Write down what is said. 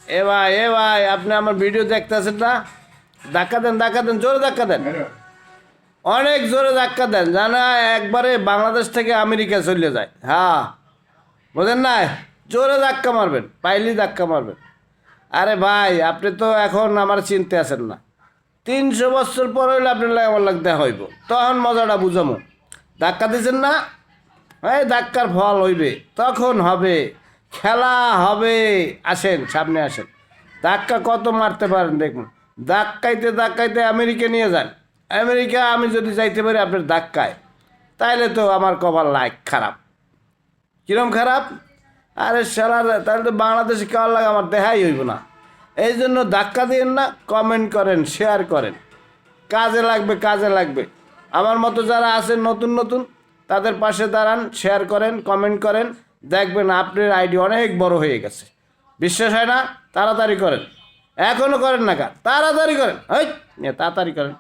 এ ভাই আপনি আমার ভিডিও দেখতেছেন না? ধাক্কা দেন, জোরে ধাক্কা দেন, অনেক জোরে ধাক্কা দেন, জানা একবারে বাংলাদেশ থেকে আমেরিকা চলে যায়। হ্যাঁ, বোঝেন না? জোরে ধাক্কা মারবেন, পাইলি ধাক্কা মারবেন। আরে ভাই, আপনি তো এখন আমার চিনতে আছেন না। 300 বছর পর হইলে আপনার লাগে আমার লাগতে হইব, তখন মজাটা বুঝামো। ধাক্কা দিয়েছেন না? এই ধাক্কার ফল হইবে, তখন হবে, খেলা হবে। আসেন, সামনে আসেন, ধাক্কা কত মারতে পারেন দেখুন। ধাক্কাইতে আমেরিকা নিয়ে যান। আমেরিকা আমি যদি যাইতে পারি আপনার ধাক্কায়, তাইলে তো আমার কপাল লাইক খারাপ। কিরম খারাপ? আরে সারা, তাহলে তো বাংলাদেশে কেমন লাগে আমার দেখাই হইব না। এই জন্য ধাক্কা দিন না, কমেন্ট করেন, শেয়ার করেন, কাজে লাগবে। আমার মতো যারা আছেন নতুন তাদের পাশে দাঁড়ান, শেয়ার করেন, কমেন্ট করেন, দেখবেন আপনার আইডি অনেক বড় হয়ে গেছে। বিশ্বাস হয় না? তাড়াতাড়ি করেন, এখনও করেন না কা, তাড়াতাড়ি করেন, তাড়াতাড়ি করেন।